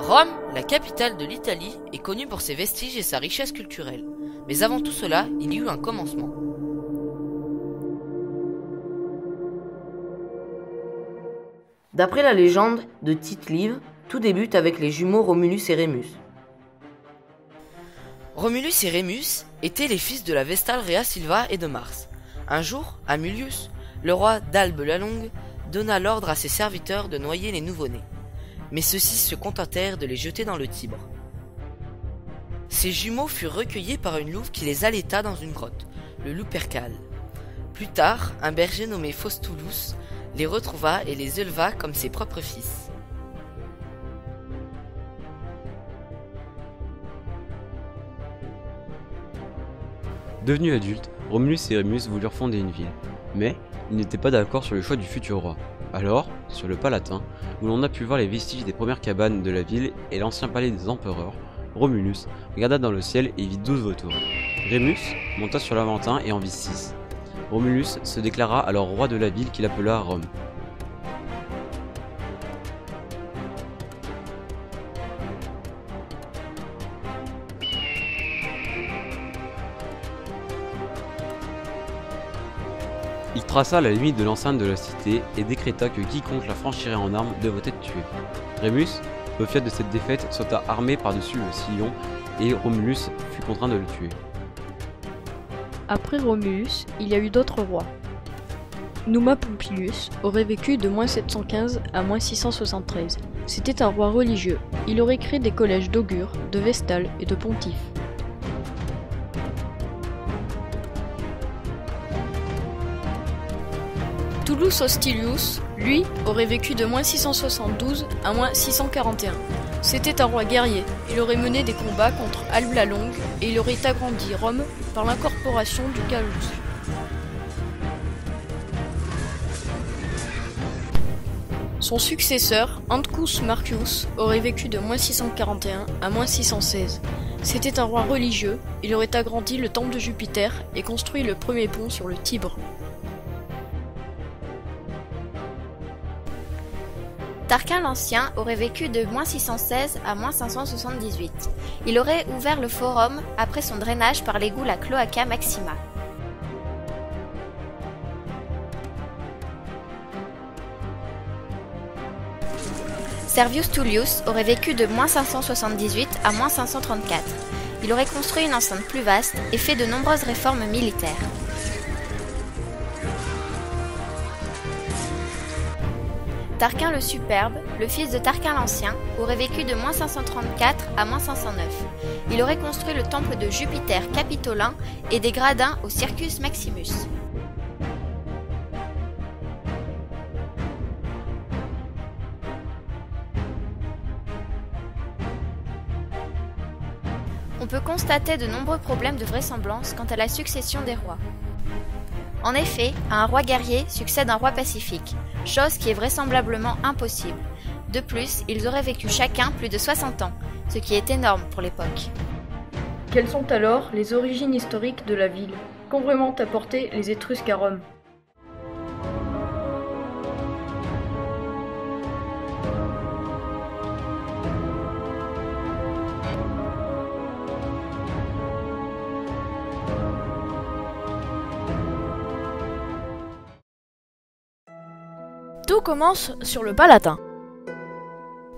Rome, la capitale de l'Italie, est connue pour ses vestiges et sa richesse culturelle. Mais avant tout cela, il y eut un commencement. D'après la légende de Tite-Live, tout débute avec les jumeaux Romulus et Rémus. Romulus et Rémus étaient les fils de la Vestale Rhea Silva et de Mars. Un jour, à Mullius, le roi d'Albe la Longue donna l'ordre à ses serviteurs de noyer les nouveau-nés. Mais ceux-ci se contentèrent de les jeter dans le Tibre. Ces jumeaux furent recueillis par une louve qui les allaita dans une grotte, le Lupercal. Plus tard, un berger nommé Faustulus les retrouva et les éleva comme ses propres fils. Devenus adultes, Romulus et Rémus voulurent fonder une ville, mais ils n'étaient pas d'accord sur le choix du futur roi. Alors, sur le Palatin, où l'on a pu voir les vestiges des premières cabanes de la ville et l'ancien palais des empereurs, Romulus regarda dans le ciel et vit 12 vautours. Rémus monta sur l'Aventin et en vit 6. Romulus se déclara alors roi de la ville qu'il appela Rome. Il traça la limite de l'enceinte de la cité et décréta que quiconque la franchirait en armes devait être tué. Rémus, au fait de cette défaite, sauta armé par-dessus le sillon et Romulus fut contraint de le tuer. Après Romulus, il y a eu d'autres rois. Numa Pompilius aurait vécu de -715 à -673. C'était un roi religieux. Il aurait créé des collèges d'augures, de vestales et de pontifes. Tullus Hostilius, lui, aurait vécu de -672 à -641. C'était un roi guerrier. Il aurait mené des combats contre Albe la Longue et il aurait agrandi Rome par l'incorporation du Gallus. Son successeur, Antcus Marcius, aurait vécu de -641 à -616. C'était un roi religieux. Il aurait agrandi le temple de Jupiter et construit le premier pont sur le Tibre. Tarquin l'Ancien aurait vécu de -616 à -578. Il aurait ouvert le Forum après son drainage par l'égout la Cloaca Maxima. Servius Tullius aurait vécu de -578 à -534. Il aurait construit une enceinte plus vaste et fait de nombreuses réformes militaires. Tarquin le Superbe, le fils de Tarquin l'Ancien, aurait vécu de -534 à -509. Il aurait construit le temple de Jupiter Capitolin et des gradins au Circus Maximus. On peut constater de nombreux problèmes de vraisemblance quant à la succession des rois. En effet, à un roi guerrier succède un roi pacifique, chose qui est vraisemblablement impossible. De plus, ils auraient vécu chacun plus de 60 ans, ce qui est énorme pour l'époque. Quelles sont alors les origines historiques de la ville? Qu'ont vraiment apporté les Étrusques à Rome? Tout commence sur le Palatin.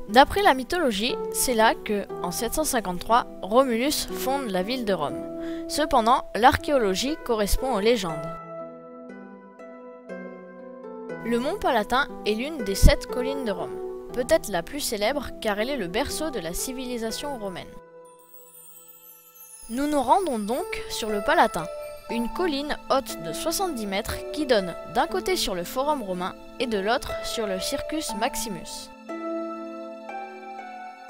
D'après la mythologie, c'est là que, en 753, Romulus fonde la ville de Rome. Cependant, l'archéologie correspond aux légendes. Le mont Palatin est l'une des 7 collines de Rome, peut-être la plus célèbre car elle est le berceau de la civilisation romaine. Nous nous rendons donc sur le Palatin, une colline haute de 70 mètres qui donne d'un côté sur le Forum romain et de l'autre sur le Circus Maximus.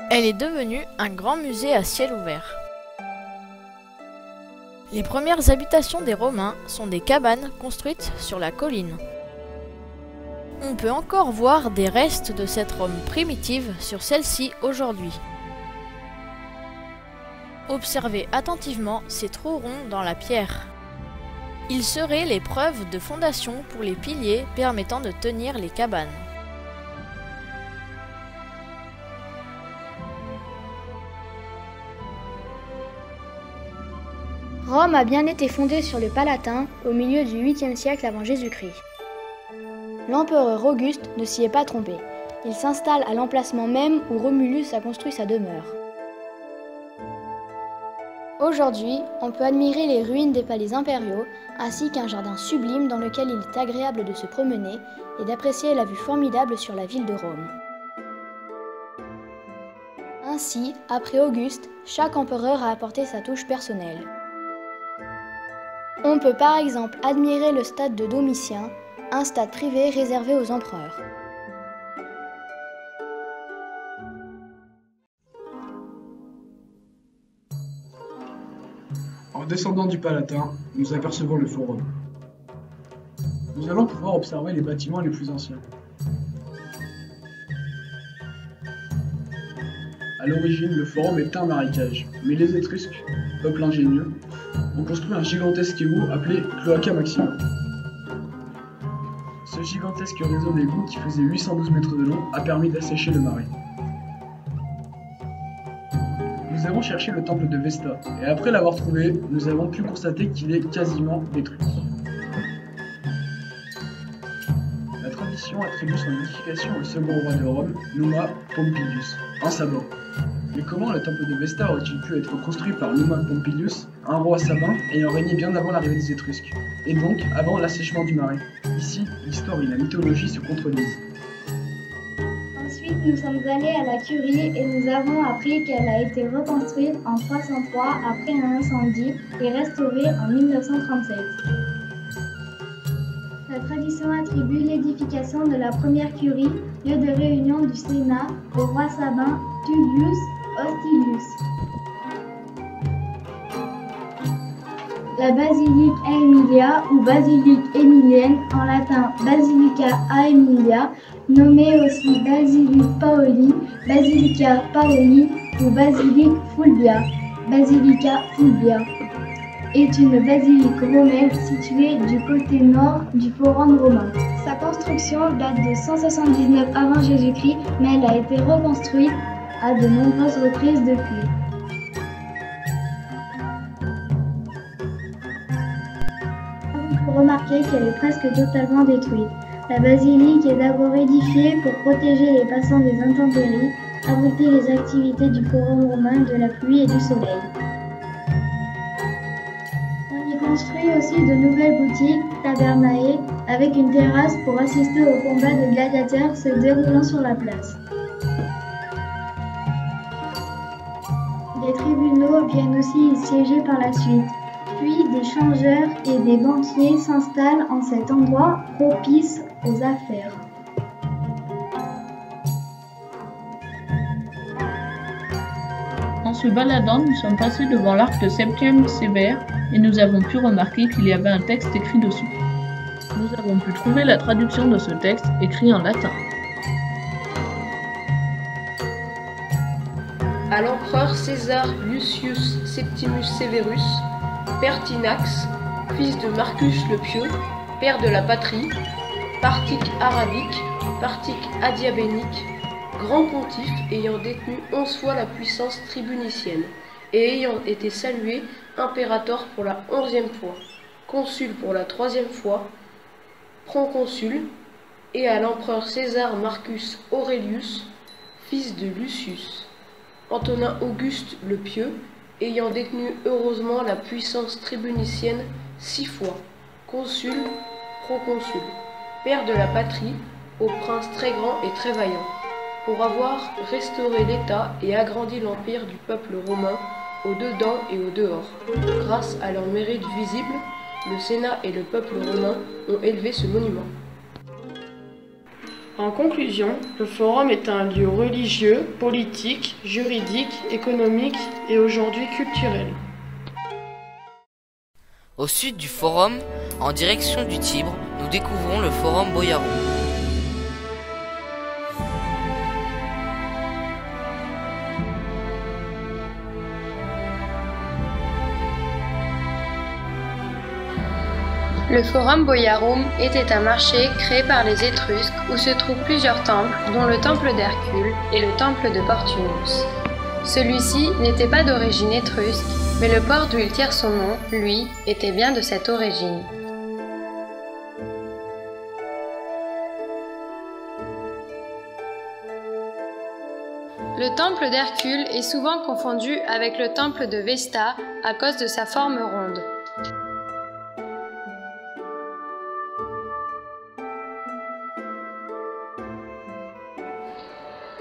Elle est devenue un grand musée à ciel ouvert. Les premières habitations des Romains sont des cabanes construites sur la colline. On peut encore voir des restes de cette Rome primitive sur celle-ci aujourd'hui. Observez attentivement ces trous ronds dans la pierre. Ils seraient les preuves de fondation pour les piliers permettant de tenir les cabanes. Rome a bien été fondée sur le Palatin au milieu du 8e siècle avant Jésus-Christ. L'empereur Auguste ne s'y est pas trompé. Il s'installe à l'emplacement même où Romulus a construit sa demeure. Aujourd'hui, on peut admirer les ruines des palais impériaux ainsi qu'un jardin sublime dans lequel il est agréable de se promener et d'apprécier la vue formidable sur la ville de Rome. Ainsi, après Auguste, chaque empereur a apporté sa touche personnelle. On peut par exemple admirer le stade de Domitien, un stade privé réservé aux empereurs. En descendant du Palatin, nous apercevons le Forum. Nous allons pouvoir observer les bâtiments les plus anciens. À l'origine, le Forum est un marécage, mais les Étrusques, peuple ingénieux, ont construit un gigantesque égout appelé Cloaca Maxima. Ce gigantesque réseau d'égouts qui faisait 812 mètres de long a permis d'assécher le marais. Nous avons cherché le temple de Vesta, et après l'avoir trouvé, nous avons pu constater qu'il est quasiment détruit. La tradition attribue son édification au second roi de Rome, Numa Pompilius, un sabin. Mais comment le temple de Vesta aurait-il pu être construit par Numa Pompilius, un roi sabin ayant régné bien avant l'arrivée des Étrusques, et donc avant l'assèchement du marais? Ici, l'histoire et la mythologie se contredisent. Ensuite, nous sommes allés à la Curie et nous avons appris qu'elle a été reconstruite en 303 après un incendie et restaurée en 1937. La tradition attribue l'édification de la première curie, lieu de réunion du Sénat, au roi sabin Tullius Hostilius. La basilique Aemilia ou basilique émilienne, en latin Basilica Aemilia, nommée aussi Basilique Paoli, Basilica Paoli ou Basilique Fulvia, Basilica Fulvia, est une basilique romaine située du côté nord du Forum romain. Sa construction date de 179 avant Jésus-Christ, mais elle a été reconstruite à de nombreuses reprises depuis. Il faut remarquer qu'elle est presque totalement détruite. La basilique est d'abord édifiée pour protéger les passants des intempéries, abriter les activités du Forum romain de la pluie et du soleil. On y construit aussi de nouvelles boutiques, tabernae, avec une terrasse pour assister aux combats de gladiateurs se déroulant sur la place. Des tribunaux viennent aussi y siéger par la suite. Puis des changeurs et des banquiers s'installent en cet endroit propice aux affaires. En se baladant, nous sommes passés devant l'arc de Septième Sévère et nous avons pu remarquer qu'il y avait un texte écrit dessus. Nous avons pu trouver la traduction de ce texte écrit en latin. À l'empereur César Lucius Septimus Severus, Pertinax, fils de Marcus le Pieux, père de la patrie, Partique arabique, Partique adiabénique, grand pontife ayant détenu 11 fois la puissance tribunicienne et ayant été salué impérator pour la 11e fois, consul pour la 3e fois, proconsul, et à l'empereur César Marcus Aurelius, fils de Lucius, Antonin Auguste le Pieux, ayant détenu heureusement la puissance tribunicienne 6 fois, consul, proconsul, père de la patrie, au prince très grand et très vaillant, pour avoir restauré l'État et agrandi l'empire du peuple romain au dedans et au dehors. Grâce à leurs mérites visibles, le Sénat et le peuple romain ont élevé ce monument. En conclusion, le Forum est un lieu religieux, politique, juridique, économique et aujourd'hui culturel. Au sud du Forum, en direction du Tibre, nous découvrons le Forum Boiarum. Le Forum Boiarum était un marché créé par les Étrusques où se trouvent plusieurs temples, dont le temple d'Hercule et le temple de Portunus. Celui-ci n'était pas d'origine étrusque, Mais le port d'où il tire son nom, lui, était bien de cette origine. Le temple d'Hercule est souvent confondu avec le temple de Vesta à cause de sa forme ronde.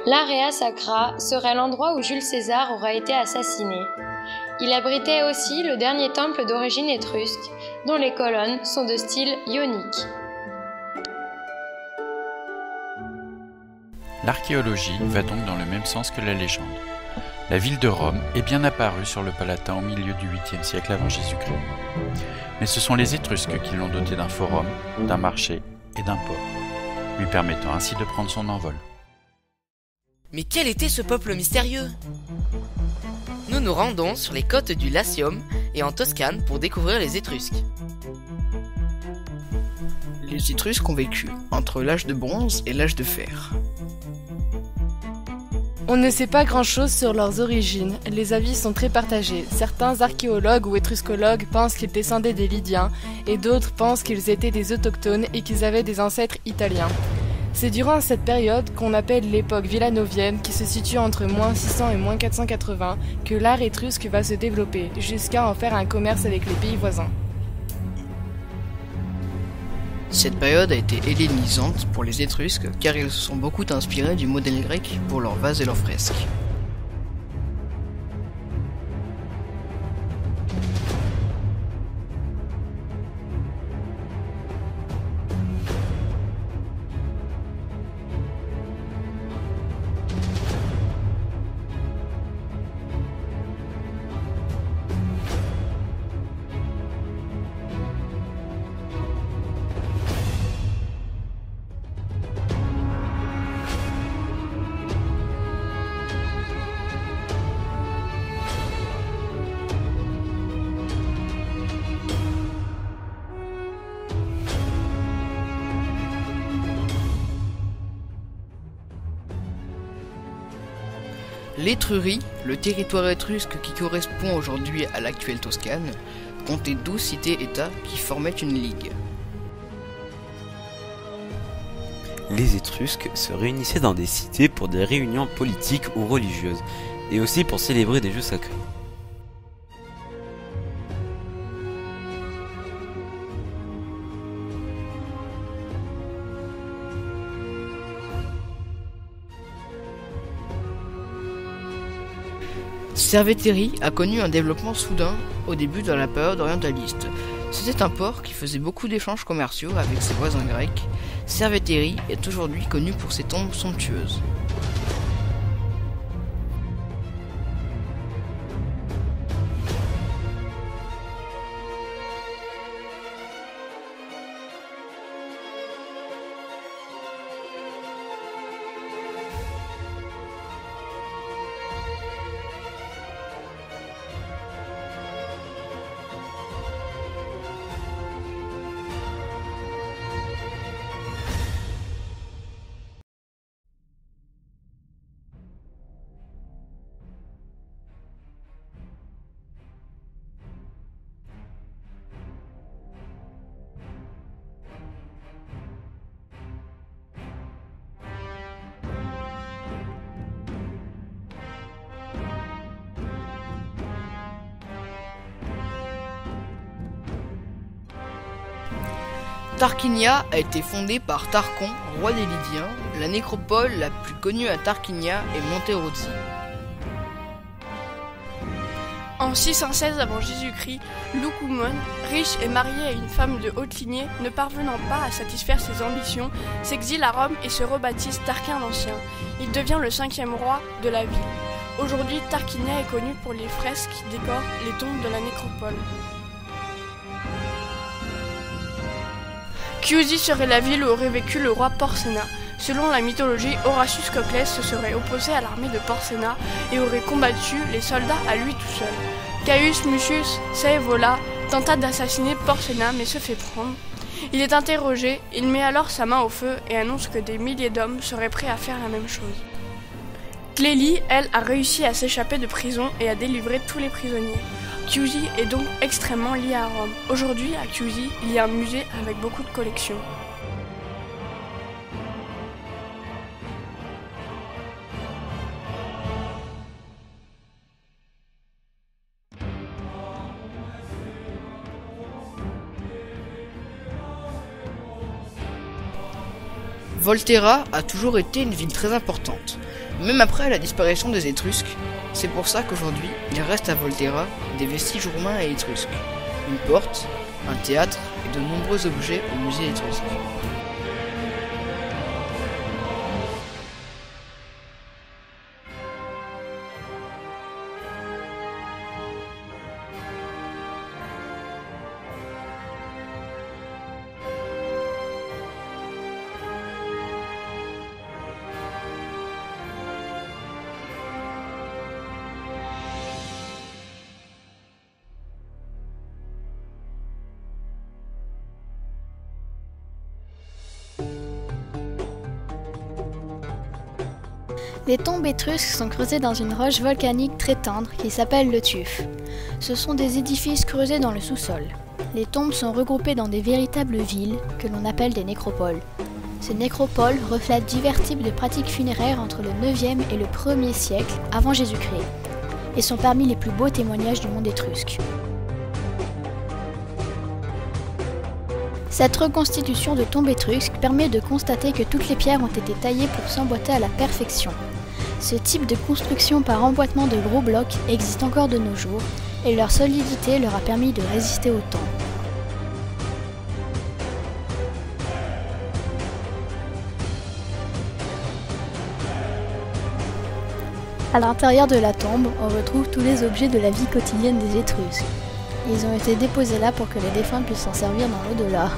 L'Area Sacra serait l'endroit où Jules César aurait été assassiné. Il abritait aussi le dernier temple d'origine étrusque, dont les colonnes sont de style ionique. L'archéologie va donc dans le même sens que la légende. La ville de Rome est bien apparue sur le Palatin au milieu du 8e siècle avant Jésus-Christ. Mais ce sont les Étrusques qui l'ont doté d'un forum, d'un marché et d'un port, lui permettant ainsi de prendre son envol. Mais quel était ce peuple mystérieux? Nous nous rendons sur les côtes du Latium et en Toscane pour découvrir les Étrusques. Les Étrusques ont vécu entre l'âge de bronze et l'âge de fer. On ne sait pas grand-chose sur leurs origines, les avis sont très partagés. Certains archéologues ou étruscologues pensent qu'ils descendaient des Lydiens, et d'autres pensent qu'ils étaient des autochtones et qu'ils avaient des ancêtres italiens. C'est durant cette période, qu'on appelle l'époque villanovienne, qui se situe entre moins 600 et moins 480, que l'art étrusque va se développer, jusqu'à en faire un commerce avec les pays voisins. Cette période a été hellénisante pour les Étrusques car ils se sont beaucoup inspirés du modèle grec pour leurs vases et leurs fresques. L'Étrurie, le territoire étrusque qui correspond aujourd'hui à l'actuelle Toscane, comptait 12 cités-États qui formaient une ligue. Les Étrusques se réunissaient dans des cités pour des réunions politiques ou religieuses, et aussi pour célébrer des jeux sacrés. Cerveteri a connu un développement soudain au début de la période orientaliste. C'était un port qui faisait beaucoup d'échanges commerciaux avec ses voisins grecs. Cerveteri est aujourd'hui connu pour ses tombes somptueuses. Tarquinia a été fondée par Tarchon, roi des Lydiens. La nécropole la plus connue à Tarquinia est Monterozzi. En 616 avant Jésus-Christ, Loucoumone, riche et marié à une femme de haute lignée, ne parvenant pas à satisfaire ses ambitions, s'exile à Rome et se rebaptise Tarquin l'Ancien. Il devient le 5e roi de la ville. Aujourd'hui, Tarquinia est connu pour les fresques qui décorent les tombes de la nécropole. Chiusi serait la ville où aurait vécu le roi Porsenna. Selon la mythologie, Horatius Coclès se serait opposé à l'armée de Porsenna et aurait combattu les soldats à lui tout seul. Caius Mucius Scaevola tenta d'assassiner Porsenna mais se fait prendre. Il est interrogé, il met alors sa main au feu et annonce que des milliers d'hommes seraient prêts à faire la même chose. Clélie, elle, a réussi à s'échapper de prison et à délivrer tous les prisonniers. Chiusi est donc extrêmement lié à Rome. Aujourd'hui, à Chiusi, il y a un musée avec beaucoup de collections. Volterra a toujours été une ville très importante, même après la disparition des Étrusques. C'est pour ça qu'aujourd'hui, il reste à Volterra des vestiges romains et étrusques, une porte, un théâtre et de nombreux objets au musée étrusque. Les tombes étrusques sont creusées dans une roche volcanique très tendre qui s'appelle le tuf. Ce sont des édifices creusés dans le sous-sol. Les tombes sont regroupées dans des véritables villes que l'on appelle des nécropoles. Ces nécropoles reflètent divers types de pratiques funéraires entre le 9e et le 1er siècle avant Jésus-Christ et sont parmi les plus beaux témoignages du monde étrusque. Cette reconstitution de tombes étrusques permet de constater que toutes les pierres ont été taillées pour s'emboîter à la perfection. Ce type de construction par emboîtement de gros blocs existe encore de nos jours et leur solidité leur a permis de résister au temps. À l'intérieur de la tombe, on retrouve tous les objets de la vie quotidienne des Étrusques. Ils ont été déposés là pour que les défunts puissent s'en servir dans l'au-delà.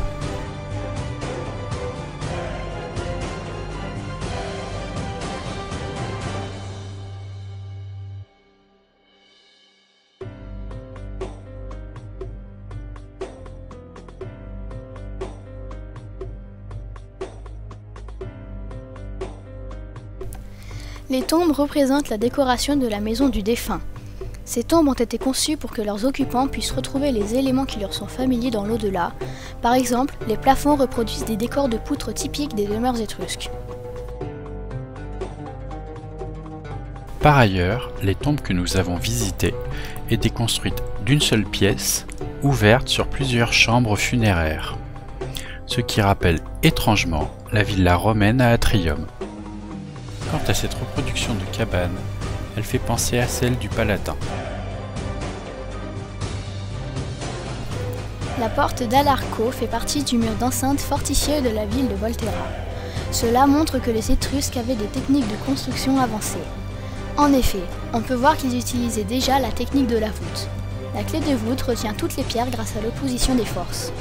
Les tombes représentent la décoration de la maison du défunt. Ces tombes ont été conçues pour que leurs occupants puissent retrouver les éléments qui leur sont familiers dans l'au-delà. Par exemple, les plafonds reproduisent des décors de poutres typiques des demeures étrusques. Par ailleurs, les tombes que nous avons visitées étaient construites d'une seule pièce, ouverte sur plusieurs chambres funéraires, ce qui rappelle étrangement la villa romaine à Atrium. Quant à cette reproduction de cabane, elle fait penser à celle du Palatin. La porte d'Alarco fait partie du mur d'enceinte fortifié de la ville de Volterra. Cela montre que les Étrusques avaient des techniques de construction avancées. En effet, on peut voir qu'ils utilisaient déjà la technique de la voûte. La clé de voûte retient toutes les pierres grâce à l'opposition des forces.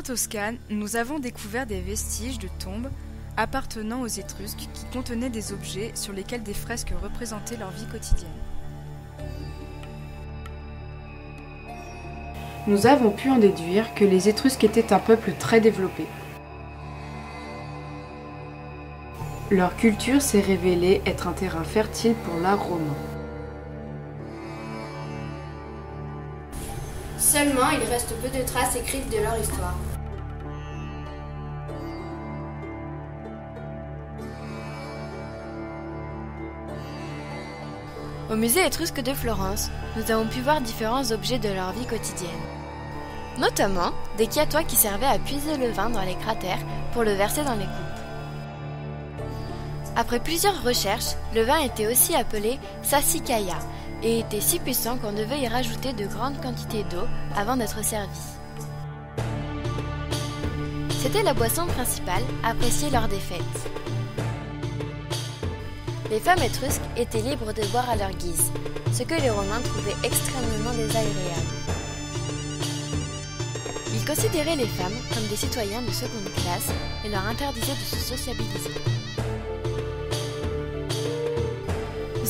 En Toscane, nous avons découvert des vestiges de tombes appartenant aux Étrusques qui contenaient des objets sur lesquels des fresques représentaient leur vie quotidienne. Nous avons pu en déduire que les Étrusques étaient un peuple très développé. Leur culture s'est révélée être un terrain fertile pour l'art romain. Seulement, il reste peu de traces écrites de leur histoire. Au musée étrusque de Florence, nous avons pu voir différents objets de leur vie quotidienne. Notamment des kiatois qui servaient à puiser le vin dans les cratères pour le verser dans les coupes. Après plusieurs recherches, le vin était aussi appelé sassicaia et était si puissant qu'on devait y rajouter de grandes quantités d'eau avant d'être servi. C'était la boisson principale appréciée lors des fêtes. Les femmes étrusques étaient libres de boire à leur guise, ce que les Romains trouvaient extrêmement désagréable. Ils considéraient les femmes comme des citoyens de seconde classe et leur interdisaient de se sociabiliser.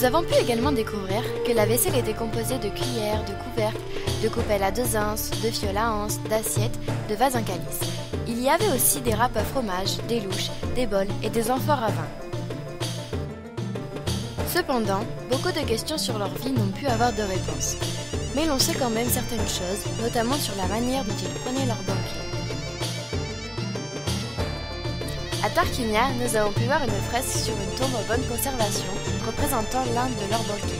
Nous avons pu également découvrir que la vaisselle était composée de cuillères, de couvercles, de coupelles à 2 anses, de fioles à anses, d'assiettes, de vases en calice. Il y avait aussi des râpes à fromage, des louches, des bols et des amphores à vin. Cependant, beaucoup de questions sur leur vie n'ont pu avoir de réponse. Mais l'on sait quand même certaines choses, notamment sur la manière dont ils prenaient leur banquet. À Tarquinia, nous avons pu voir une fresque sur une tombe en bonne conservation, représentant l'un de leurs banquets.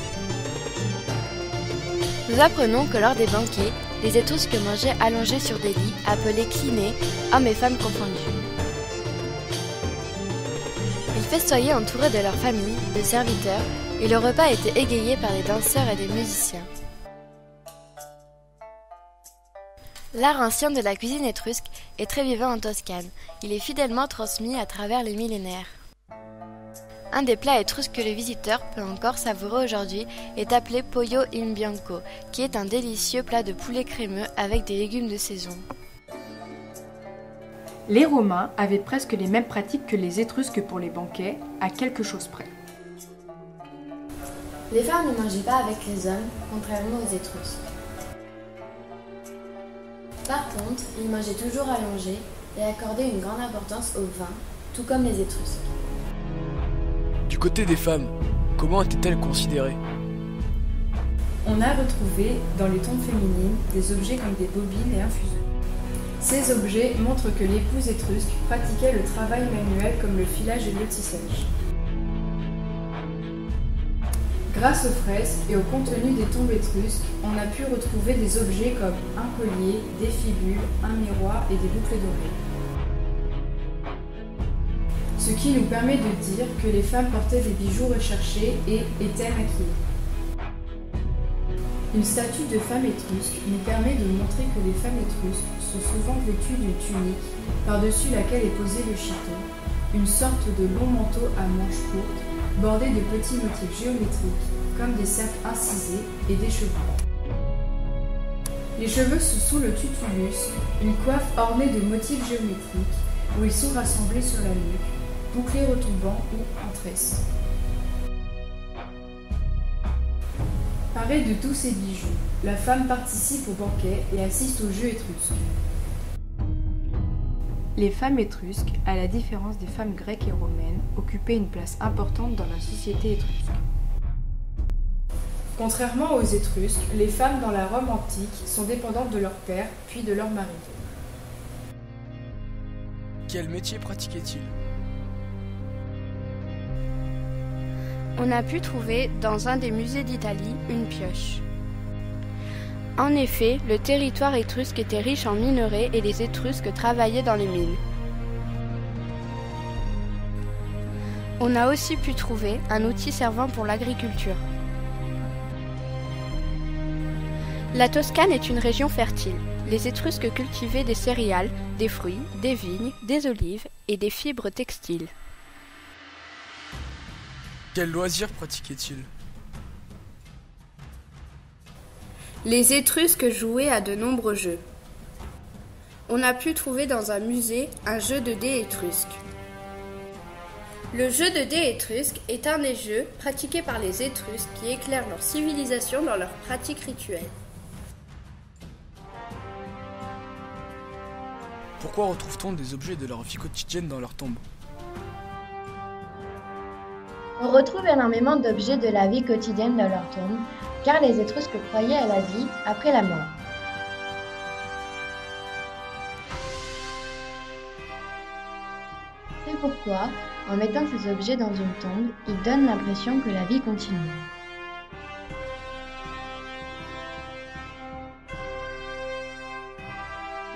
Nous apprenons que lors des banquets, les Étrusques mangeaient allongés sur des lits appelés clinés, hommes et femmes confondus. Ils festoyaient entourés de leurs familles, de serviteurs, et le repas était égayé par des danseurs et des musiciens. L'art ancien de la cuisine étrusque est très vivant en Toscane. Il est fidèlement transmis à travers les millénaires. Un des plats étrusques que le visiteur peut encore savourer aujourd'hui est appelé pollo in bianco, qui est un délicieux plat de poulet crémeux avec des légumes de saison. Les Romains avaient presque les mêmes pratiques que les Étrusques pour les banquets, à quelque chose près. Les femmes ne mangeaient pas avec les hommes, contrairement aux Étrusques. Par contre, ils mangeaient toujours allongés et accordaient une grande importance au vin, tout comme les Étrusques. Du côté des femmes, comment étaient-elles considérées? On a retrouvé dans les tombes féminines des objets comme des bobines et un fuseau. Ces objets montrent que l'épouse étrusque pratiquait le travail manuel comme le filage et le tissage. Grâce aux fresques et au contenu des tombes étrusques, on a pu retrouver des objets comme un collier, des fibules, un miroir et des boucles d'oreilles. Ce qui nous permet de dire que les femmes portaient des bijoux recherchés et étaient maquillées. Une statue de femme étrusque nous permet de montrer que les femmes étrusques sont souvent vêtues d'une tunique, par-dessus laquelle est posé le chiton, une sorte de long manteau à manches courtes, bordé de petits motifs géométriques, comme des cercles incisés et des cheveux. Les cheveux sont sous le tutulus, une coiffe ornée de motifs géométriques, où ils sont rassemblés sur la nuque, bouclés retombants ou en tresse. Parée de tous ces bijoux, la femme participe au banquet et assiste aux jeux étrusques. Les femmes étrusques, à la différence des femmes grecques et romaines, occupaient une place importante dans la société étrusque. Contrairement aux Étrusques, les femmes dans la Rome antique sont dépendantes de leur père, puis de leur mari. Quel métier pratiquaient-ils? On a pu trouver dans un des musées d'Italie une pioche. En effet, le territoire étrusque était riche en minerais et les Étrusques travaillaient dans les mines. On a aussi pu trouver un outil servant pour l'agriculture. La Toscane est une région fertile. Les Étrusques cultivaient des céréales, des fruits, des vignes, des olives et des fibres textiles. Quels loisirs pratiquaient-ils? Les Étrusques jouaient à de nombreux jeux. On a pu trouver dans un musée un jeu de dés étrusque. Le jeu de dés étrusque est un des jeux pratiqués par les Étrusques qui éclairent leur civilisation dans leurs pratiques rituelles. Pourquoi retrouve-t-on des objets de leur vie quotidienne dans leurs tombes? On retrouve énormément d'objets de la vie quotidienne dans leurs tombes, car les Étrusques croyaient à la vie après la mort. C'est pourquoi, en mettant ces objets dans une tombe, ils donnent l'impression que la vie continue.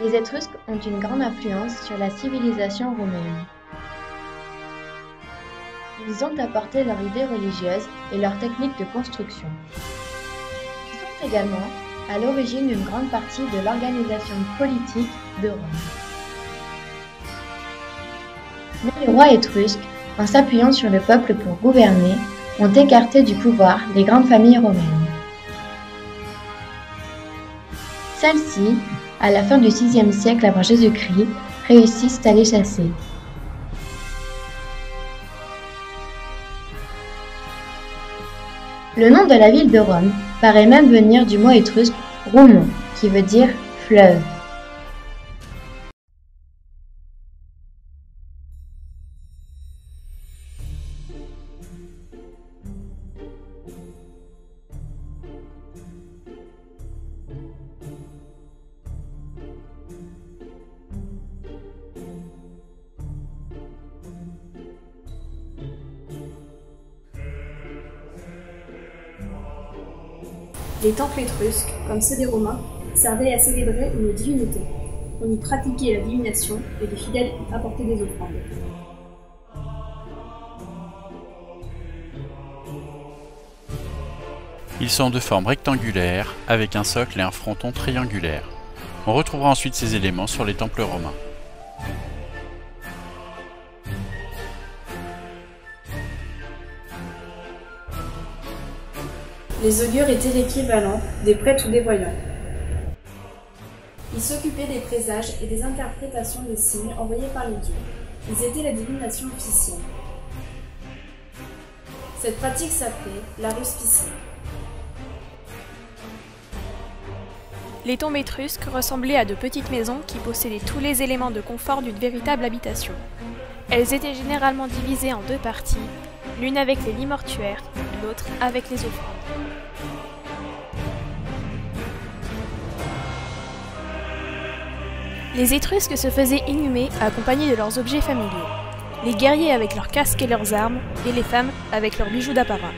Les Étrusques ont une grande influence sur la civilisation romaine. Ils ont apporté leur idée religieuse et leur technique de construction. Ils sont également à l'origine d'une grande partie de l'organisation politique de Rome. Mais les rois étrusques, en s'appuyant sur le peuple pour gouverner, ont écarté du pouvoir les grandes familles romaines. Celles-ci, à la fin du VIe siècle avant Jésus-Christ, réussissent à les chasser. Le nom de la ville de Rome paraît même venir du mot étrusque rumon, qui veut dire fleuve. Les temples étrusques, comme ceux des Romains, servaient à célébrer une divinité. On y pratiquait la divination et les fidèles y apportaient des offrandes. Ils sont de forme rectangulaire, avec un socle et un fronton triangulaire. On retrouvera ensuite ces éléments sur les temples romains. Les augures étaient l'équivalent des prêtres ou des voyants. Ils s'occupaient des présages et des interprétations des signes envoyés par les dieux. Ils étaient la divination officielle. Cette pratique s'appelait la ruspicie. Les tombes étrusques ressemblaient à de petites maisons qui possédaient tous les éléments de confort d'une véritable habitation. Elles étaient généralement divisées en deux parties, l'une avec les lits mortuaires, l'autre avec les offrandes. Les Étrusques se faisaient inhumer accompagnés de leurs objets familiaux, les guerriers avec leurs casques et leurs armes, et les femmes avec leurs bijoux d'apparat.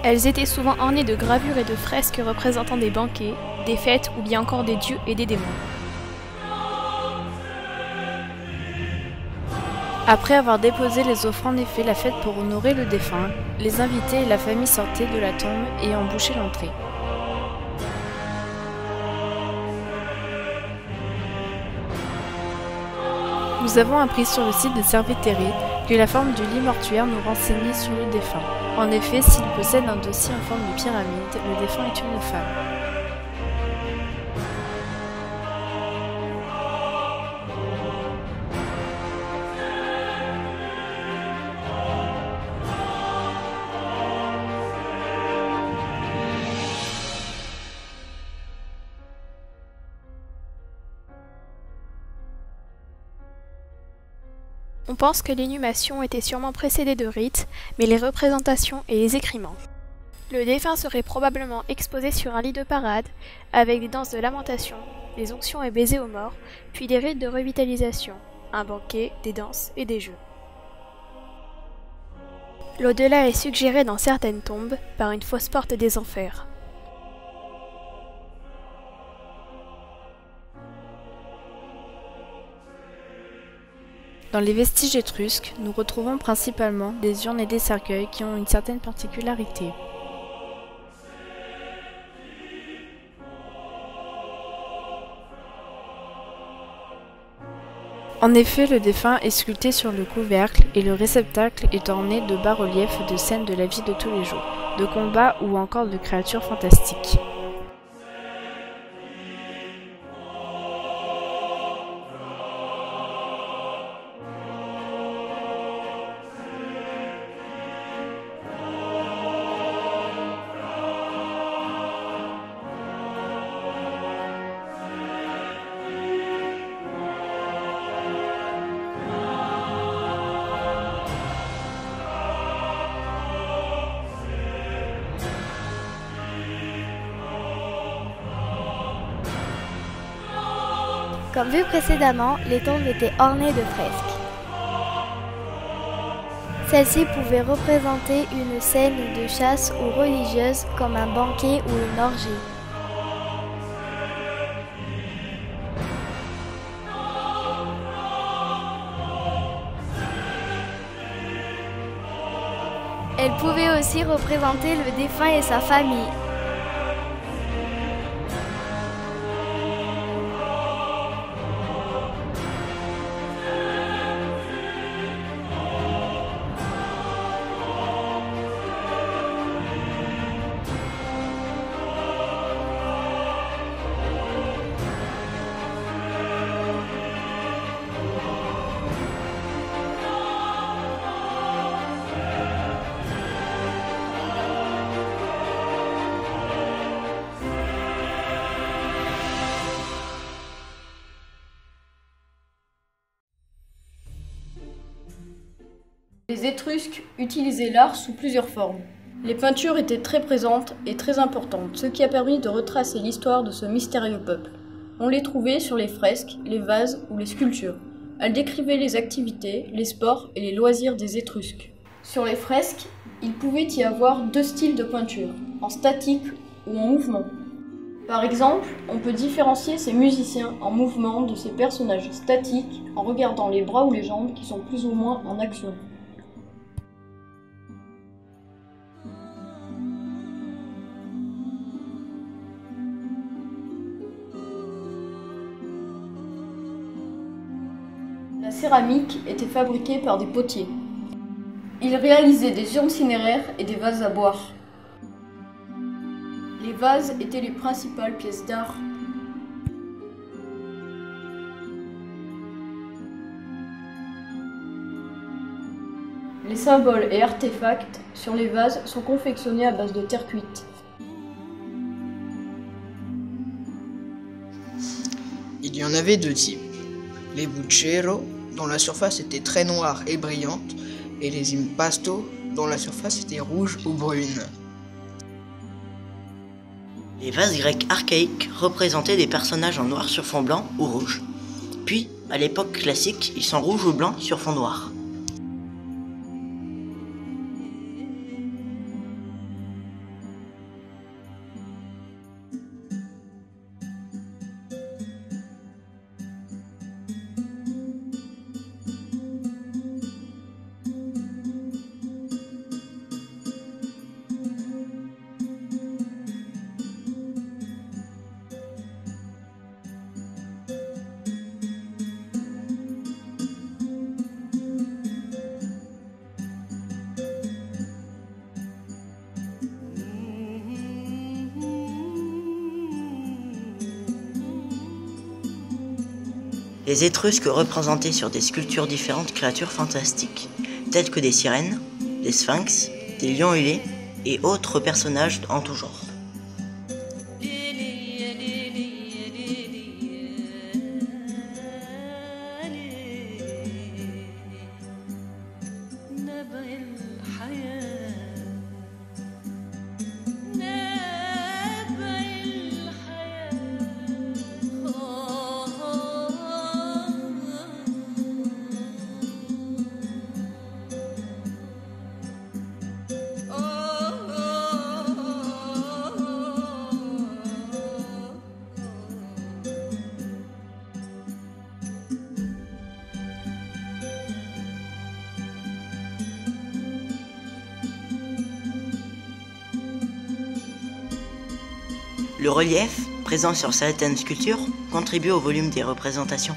Elles étaient souvent ornées de gravures et de fresques représentant des banquets, des fêtes ou bien encore des dieux et des démons. Après avoir déposé les offrandes et fait la fête pour honorer le défunt, les invités et la famille sortaient de la tombe et en bouchaient l'entrée. Nous avons appris sur le site de Cerveteri que la forme du lit mortuaire nous renseignait sur le défunt. En effet, s'il possède un dossier en forme de pyramide, le défunt est une femme. On pense que l'inhumation était sûrement précédée de rites, mais les représentations et les écrits manquent. Le défunt serait probablement exposé sur un lit de parade, avec des danses de lamentation, des onctions et baisers aux morts, puis des rites de revitalisation, un banquet, des danses et des jeux. L'au-delà est suggéré dans certaines tombes par une fausse porte des enfers. Dans les vestiges étrusques, nous retrouvons principalement des urnes et des cercueils qui ont une certaine particularité. En effet, le défunt est sculpté sur le couvercle et le réceptacle est orné de bas-reliefs de scènes de la vie de tous les jours, de combats ou encore de créatures fantastiques. Comme vu précédemment, les tombes étaient ornées de fresques. Celles-ci pouvaient représenter une scène de chasse ou religieuse comme un banquet ou une orgie. Elles pouvaient aussi représenter le défunt et sa famille. Les Étrusques utilisaient l'art sous plusieurs formes. Les peintures étaient très présentes et très importantes, ce qui a permis de retracer l'histoire de ce mystérieux peuple. On les trouvait sur les fresques, les vases ou les sculptures. Elles décrivaient les activités, les sports et les loisirs des Étrusques. Sur les fresques, il pouvait y avoir deux styles de peinture, en statique ou en mouvement. Par exemple, on peut différencier ces musiciens en mouvement de ces personnages statiques en regardant les bras ou les jambes qui sont plus ou moins en action. La céramique était fabriquée par des potiers. Ils réalisaient des urnes cinéraires et des vases à boire. Les vases étaient les principales pièces d'art. Les symboles et artefacts sur les vases sont confectionnés à base de terre cuite. Il y en avait deux types. Les bucchero, dont la surface était très noire et brillante, et les impasto, dont la surface était rouge ou brune. Les vases grecs archaïques représentaient des personnages en noir sur fond blanc ou rouge. Puis, à l'époque classique, ils sont rouges ou blancs sur fond noir. Les Étrusques représentaient sur des sculptures différentes créatures fantastiques, telles que des sirènes, des sphinx, des lions ailés et autres personnages en tout genre. Le relief, présent sur certaines sculptures, contribue au volume des représentations.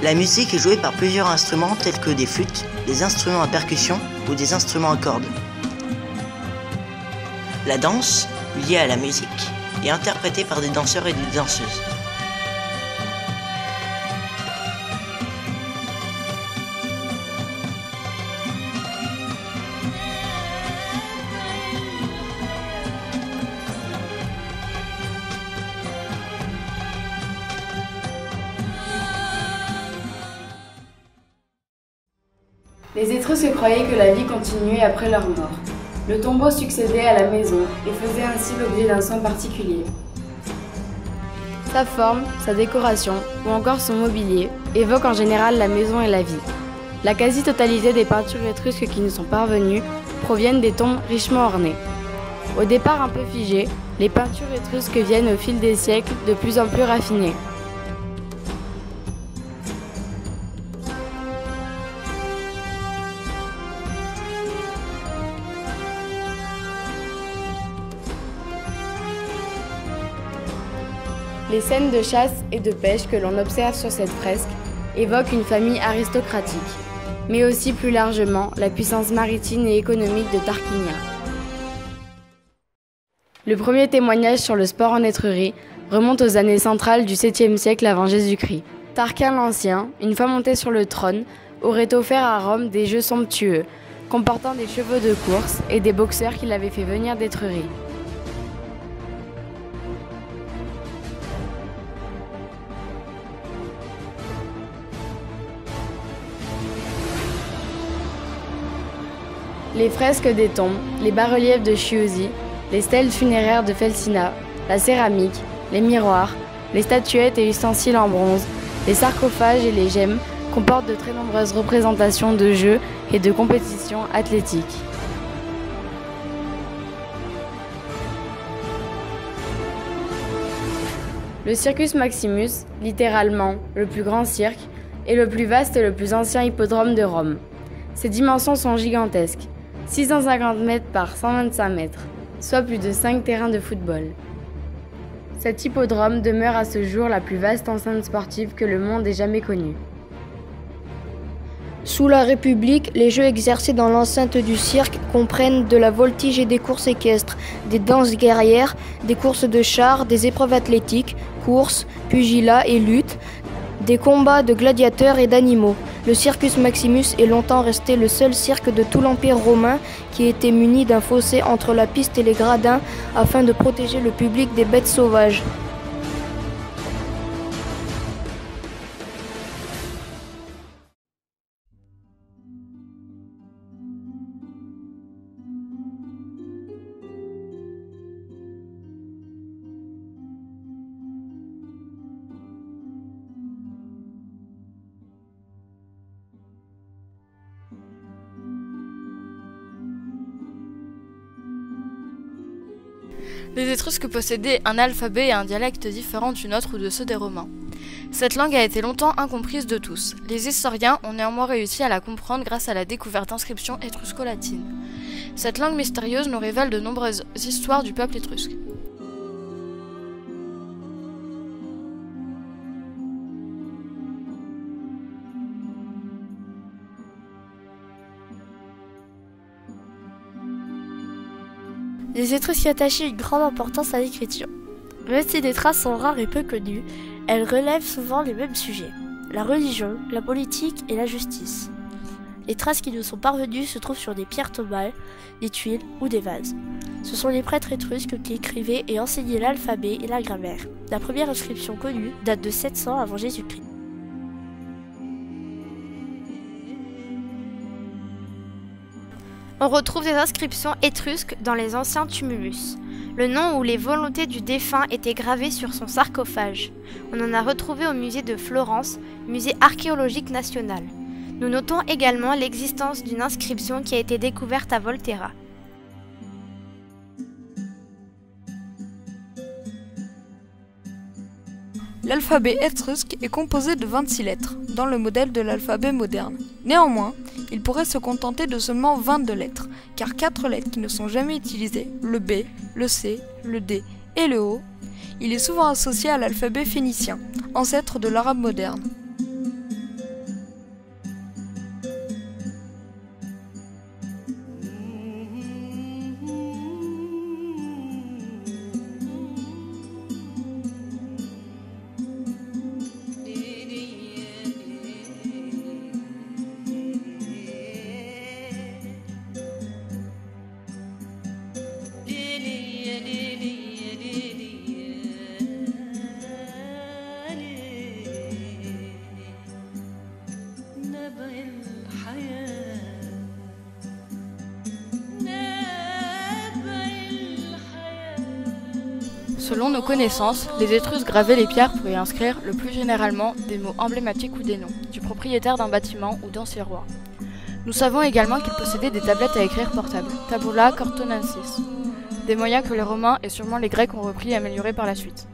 La musique est jouée par plusieurs instruments tels que des flûtes, des instruments à percussion ou des instruments à cordes. La danse, liée à la musique, est interprétée par des danseurs et des danseuses. Les Étrusques croyaient que la vie continuait après leur mort. Le tombeau succédait à la maison et faisait ainsi l'objet d'un soin particulier. Sa forme, sa décoration ou encore son mobilier évoquent en général la maison et la vie. La quasi-totalité des peintures étrusques qui nous sont parvenues proviennent des tombes richement ornées. Au départ un peu figées, les peintures étrusques viennent au fil des siècles de plus en plus raffinées. Les scènes de chasse et de pêche que l'on observe sur cette fresque évoquent une famille aristocratique, mais aussi plus largement la puissance maritime et économique de Tarquinia. Le premier témoignage sur le sport en Étrurie remonte aux années centrales du 7e siècle avant Jésus-Christ. Tarquin l'Ancien, une fois monté sur le trône, aurait offert à Rome des jeux somptueux, comportant des chevaux de course et des boxeurs qu'il avait fait venir d'Étrurie. Les fresques des tombes, les bas-reliefs de Chiusi, les stèles funéraires de Felsina, la céramique, les miroirs, les statuettes et ustensiles en bronze, les sarcophages et les gemmes comportent de très nombreuses représentations de jeux et de compétitions athlétiques. Le Circus Maximus, littéralement le plus grand cirque, est le plus vaste et le plus ancien hippodrome de Rome. Ses dimensions sont gigantesques. 650 mètres par 125 mètres, soit plus de 5 terrains de football. Cet hippodrome demeure à ce jour la plus vaste enceinte sportive que le monde ait jamais connue. Sous la République, les jeux exercés dans l'enceinte du cirque comprennent de la voltige et des courses équestres, des danses guerrières, des courses de chars, des épreuves athlétiques, courses, pugilat et lutte, des combats de gladiateurs et d'animaux. Le Circus Maximus est longtemps resté le seul cirque de tout l'Empire romain qui était muni d'un fossé entre la piste et les gradins afin de protéger le public des bêtes sauvages. Les Étrusques possédaient un alphabet et un dialecte différents du nôtre ou de ceux des Romains. Cette langue a été longtemps incomprise de tous. Les historiens ont néanmoins réussi à la comprendre grâce à la découverte d'inscriptions étrusco-latines. Cette langue mystérieuse nous révèle de nombreuses histoires du peuple étrusque. Les Étrusques attachaient une grande importance à l'écriture. Même si des traces sont rares et peu connues, elles relèvent souvent les mêmes sujets, la religion, la politique et la justice. Les traces qui nous sont parvenues se trouvent sur des pierres tombales, des tuiles ou des vases. Ce sont les prêtres étrusques qui écrivaient et enseignaient l'alphabet et la grammaire. La première inscription connue date de 700 avant Jésus-Christ. On retrouve des inscriptions étrusques dans les anciens tumulus. Le nom ou les volontés du défunt étaient gravés sur son sarcophage. On en a retrouvé au musée de Florence, musée archéologique national. Nous notons également l'existence d'une inscription qui a été découverte à Volterra. L'alphabet étrusque est composé de 26 lettres, dans le modèle de l'alphabet moderne. Néanmoins, il pourrait se contenter de seulement 22 lettres, car 4 lettres qui ne sont jamais utilisées, le B, le C, le D et le O, il est souvent associé à l'alphabet phénicien, ancêtre de l'arabe moderne. Selon nos connaissances, les Étrusques gravaient les pierres pour y inscrire, le plus généralement, des mots emblématiques ou des noms, du propriétaire d'un bâtiment ou d'ancien roi. Nous savons également qu'ils possédaient des tablettes à écrire portables, tabula cartonensis, des moyens que les Romains et sûrement les Grecs ont repris et améliorés par la suite.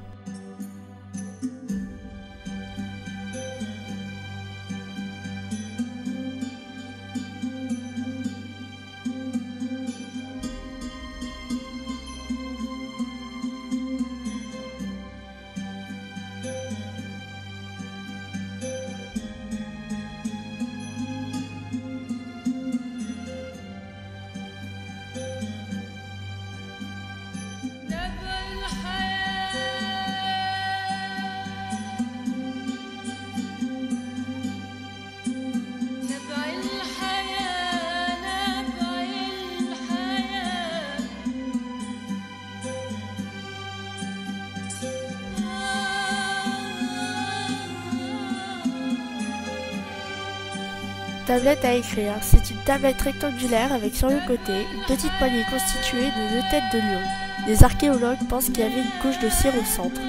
Tablette à écrire, c'est une tablette rectangulaire avec sur le côté une petite poignée constituée de 2 têtes de lion. Les archéologues pensent qu'il y avait une couche de cire au centre.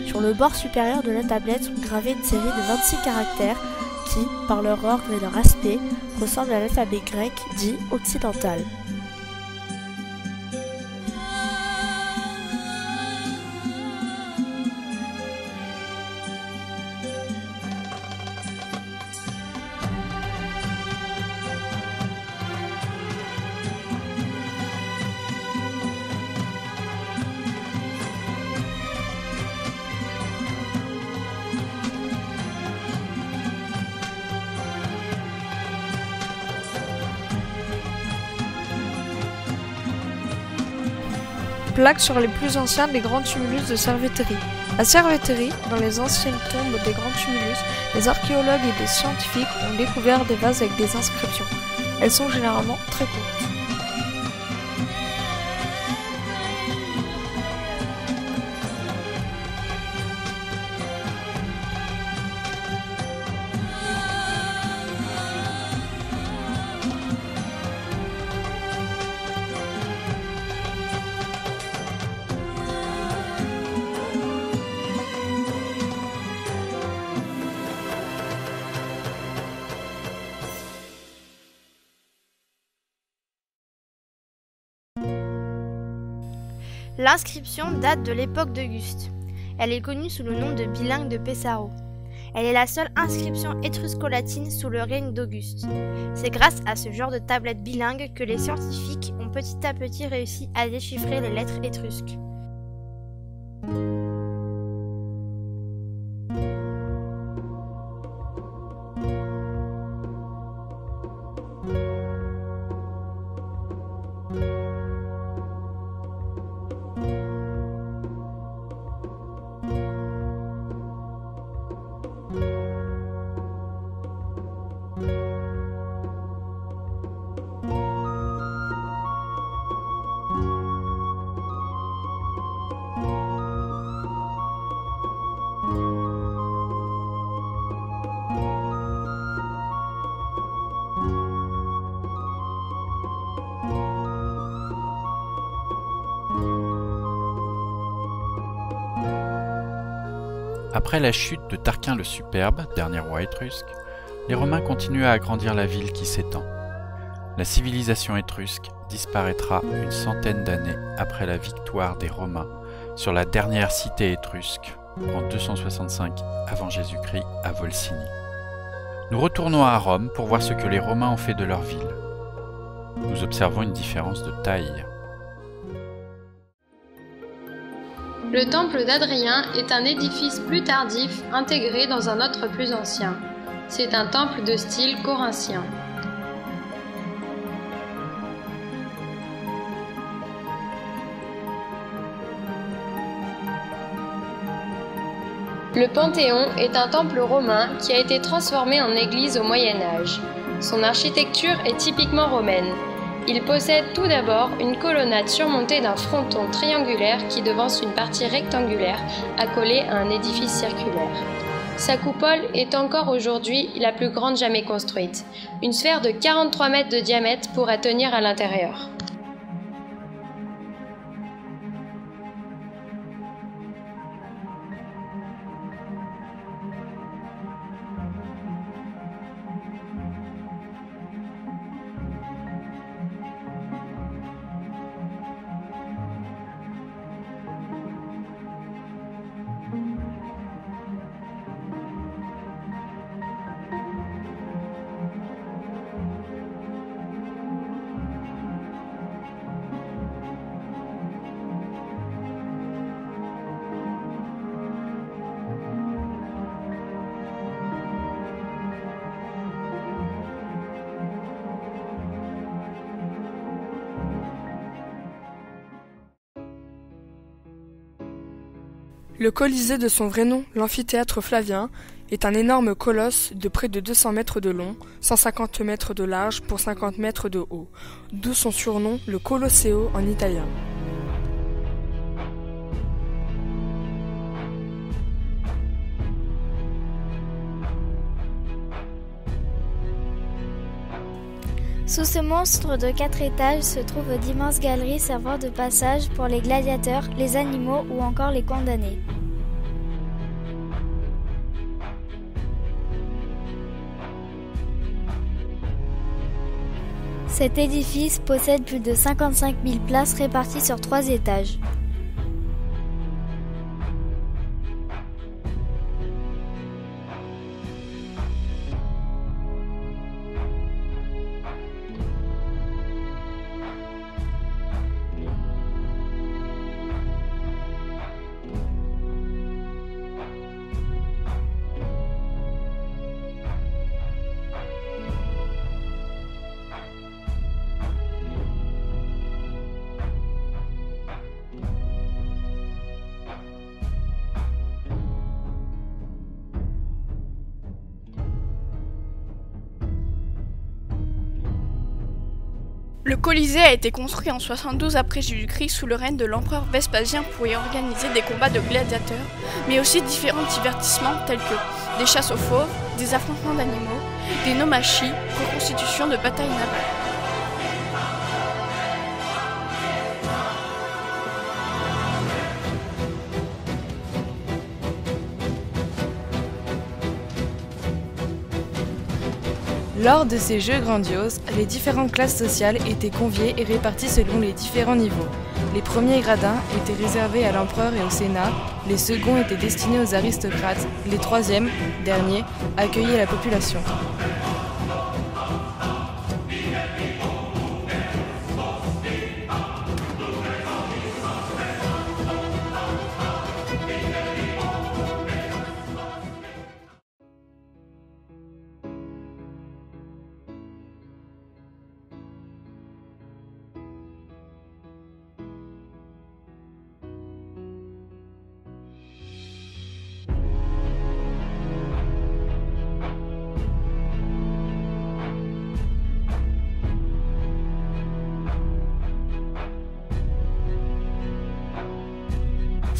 Sur le bord supérieur de la tablette sont gravés une série de 26 caractères qui, par leur ordre et leur aspect, ressemblent à l'alphabet grec dit occidental. Plaques sur les plus anciens des grands tumulus de Cerveteri. À Cerveteri, dans les anciennes tombes des grands tumulus, les archéologues et des scientifiques ont découvert des vases avec des inscriptions. Elles sont généralement très courtes. L'inscription date de l'époque d'Auguste. Elle est connue sous le nom de bilingue de Pesaro. Elle est la seule inscription étrusco-latine sous le règne d'Auguste. C'est grâce à ce genre de tablette bilingue que les scientifiques ont petit à petit réussi à déchiffrer les lettres étrusques. Après la chute de Tarquin le Superbe, dernier roi étrusque, les Romains continuent à agrandir la ville qui s'étend. La civilisation étrusque disparaîtra une centaine d'années après la victoire des Romains sur la dernière cité étrusque en 265 avant Jésus-Christ à Volsini. Nous retournons à Rome pour voir ce que les Romains ont fait de leur ville. Nous observons une différence de taille. Le temple d'Adrien est un édifice plus tardif intégré dans un autre plus ancien. C'est un temple de style corinthien. Le Panthéon est un temple romain qui a été transformé en église au Moyen Âge. Son architecture est typiquement romaine. Il possède tout d'abord une colonnade surmontée d'un fronton triangulaire qui devance une partie rectangulaire accolée à un édifice circulaire. Sa coupole est encore aujourd'hui la plus grande jamais construite. Une sphère de 43 mètres de diamètre pourrait tenir à l'intérieur. Le Colisée de son vrai nom, l'amphithéâtre Flavien, est un énorme colosse de près de 200 mètres de long, 150 mètres de large pour 50 mètres de haut, d'où son surnom, le Colosseo en italien. Sous ce monstre de 4 étages se trouvent d'immenses galeries servant de passage pour les gladiateurs, les animaux ou encore les condamnés. Cet édifice possède plus de 55 000 places réparties sur 3 étages. Le Colisée a été construit en 72 après Jésus-Christ sous le règne de l'empereur Vespasien pour y organiser des combats de gladiateurs, mais aussi différents divertissements tels que des chasses aux fauves, des affrontements d'animaux, des naumachies, reconstitution de batailles navales. Lors de ces jeux grandioses, les différentes classes sociales étaient conviées et réparties selon les différents niveaux. Les premiers gradins étaient réservés à l'empereur et au Sénat, les seconds étaient destinés aux aristocrates, les troisièmes, derniers, accueillaient la population.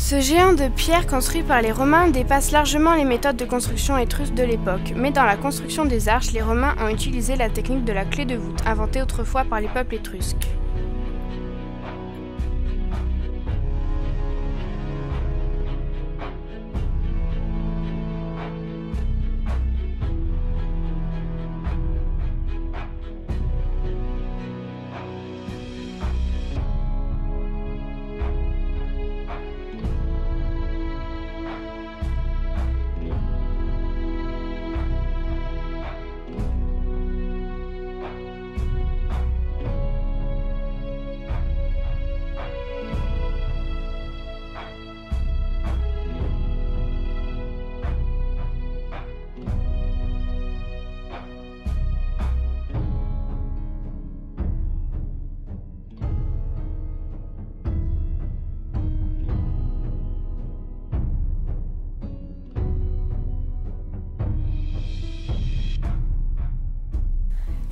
Ce géant de pierre construit par les Romains dépasse largement les méthodes de construction étrusques de l'époque, mais dans la construction des arches, les Romains ont utilisé la technique de la clé de voûte, inventée autrefois par les peuples étrusques.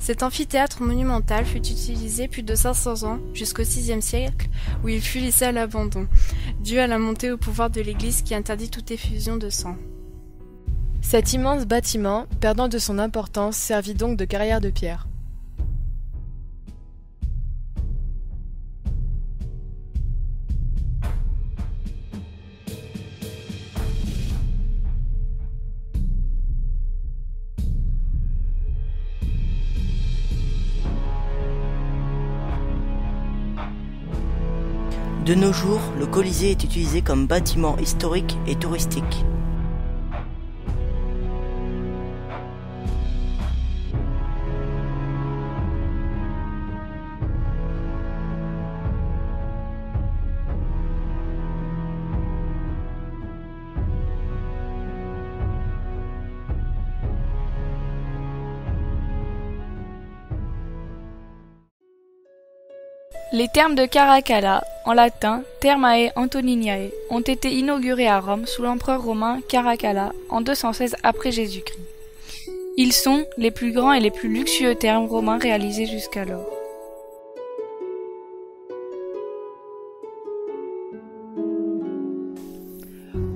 Cet amphithéâtre monumental fut utilisé plus de 500 ans, jusqu'au VIe siècle, où il fut laissé à l'abandon, dû à la montée au pouvoir de l'Église qui interdit toute effusion de sang. Cet immense bâtiment, perdant de son importance, servit donc de carrière de pierre. De nos jours, le Colisée est utilisé comme bâtiment historique et touristique. Les thermes de Caracalla, en latin Thermae Antoniniae, ont été inaugurés à Rome sous l'empereur romain Caracalla en 216 après Jésus-Christ. Ils sont les plus grands et les plus luxueux thermes romains réalisés jusqu'alors.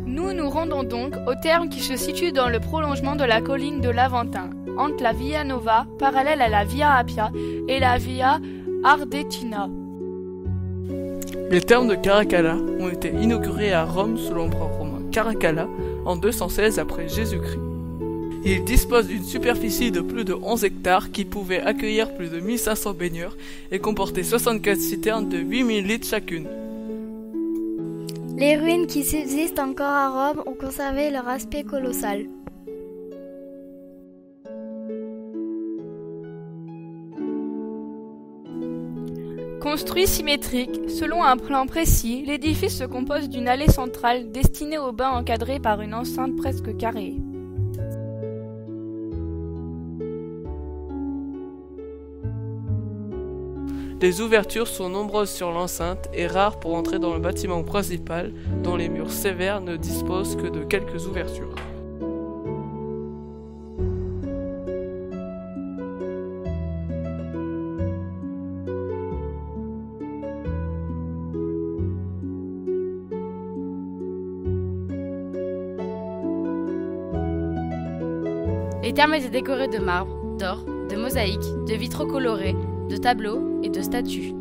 Nous nous rendons donc au terme qui se situe dans le prolongement de la colline de l'Aventin, entre la Via Nova, parallèle à la Via Appia, et la Via Ardetina. Les thermes de Caracalla ont été inaugurés à Rome sous l'empereur romain Caracalla en 216 après Jésus-Christ. Ils disposent d'une superficie de plus de 11 hectares qui pouvait accueillir plus de 1500 baigneurs et comporter 64 citernes de 8000 litres chacune. Les ruines qui subsistent encore à Rome ont conservé leur aspect colossal. Construit symétrique, selon un plan précis, l'édifice se compose d'une allée centrale destinée aux bains encadrée par une enceinte presque carrée. Les ouvertures sont nombreuses sur l'enceinte et rares pour entrer dans le bâtiment principal, dont les murs sévères ne disposent que de quelques ouvertures. Les thermes étaient décorés de marbre, d'or, de mosaïques, de vitraux colorés, de tableaux et de statues.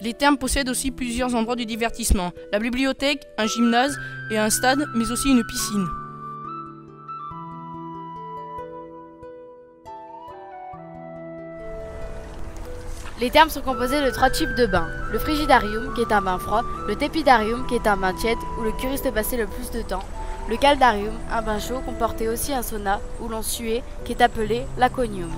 Les thermes possèdent aussi plusieurs endroits de divertissement, la bibliothèque, un gymnase et un stade, mais aussi une piscine. Les thermes sont composés de 3 types de bains. Le frigidarium, qui est un bain froid, le tepidarium, qui est un bain tiède, où le curiste passait le plus de temps, le caldarium, un bain chaud, comportait aussi un sauna, où l'on suait, qui est appelé laconium.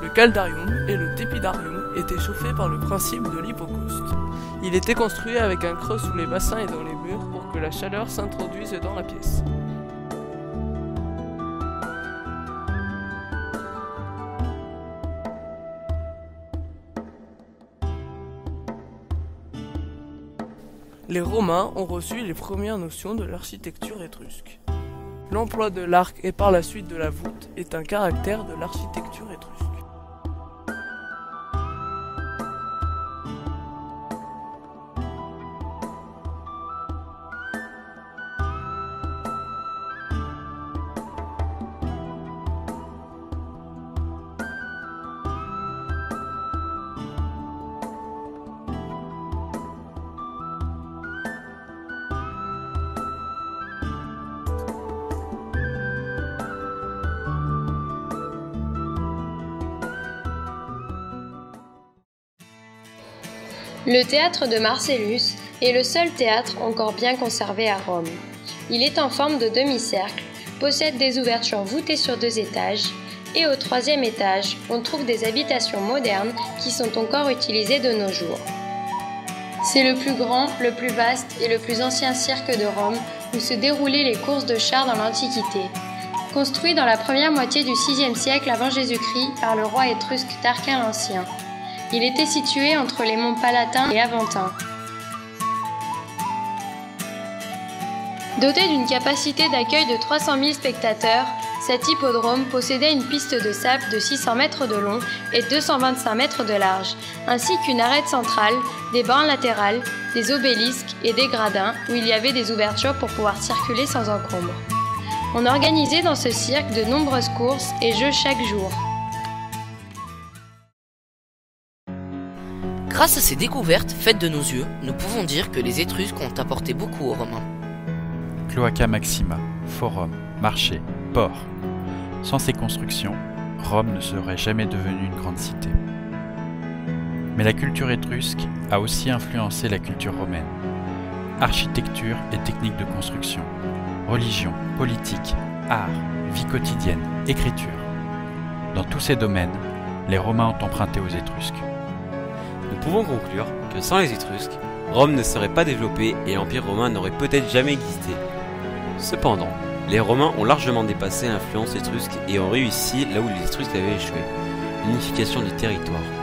Le caldarium et le tepidarium étaient chauffés par le principe de l'hypocauste. Il était construit avec un creux sous les bassins et dans les murs pour que la chaleur s'introduise dans la pièce. Les Romains ont reçu les premières notions de l'architecture étrusque. L'emploi de l'arc et par la suite de la voûte est un caractère de l'architecture étrusque. Le théâtre de Marcellus est le seul théâtre encore bien conservé à Rome. Il est en forme de demi-cercle, possède des ouvertures voûtées sur 2 étages, et au 3e étage, on trouve des habitations modernes qui sont encore utilisées de nos jours. C'est le plus grand, le plus vaste et le plus ancien cirque de Rome où se déroulaient les courses de chars dans l'Antiquité. Construit dans la première moitié du VIe siècle avant Jésus-Christ par le roi étrusque Tarquin l'Ancien. Il était situé entre les monts Palatins et Aventin. Doté d'une capacité d'accueil de 300 000 spectateurs, cet hippodrome possédait une piste de sable de 600 mètres de long et 225 mètres de large, ainsi qu'une arête centrale, des bornes latérales, des obélisques et des gradins où il y avait des ouvertures pour pouvoir circuler sans encombre. On organisait dans ce cirque de nombreuses courses et jeux chaque jour. Grâce à ces découvertes faites de nos yeux, nous pouvons dire que les Étrusques ont apporté beaucoup aux Romains. Cloaca Maxima, forum, marché, port. Sans ces constructions, Rome ne serait jamais devenue une grande cité. Mais la culture étrusque a aussi influencé la culture romaine. Architecture et techniques de construction, religion, politique, art, vie quotidienne, écriture. Dans tous ces domaines, les Romains ont emprunté aux Étrusques. Nous pouvons conclure que sans les Étrusques, Rome ne serait pas développée et l'Empire romain n'aurait peut-être jamais existé. Cependant, les Romains ont largement dépassé l'influence étrusque et ont réussi là où les Étrusques avaient échoué, l'unification du territoire.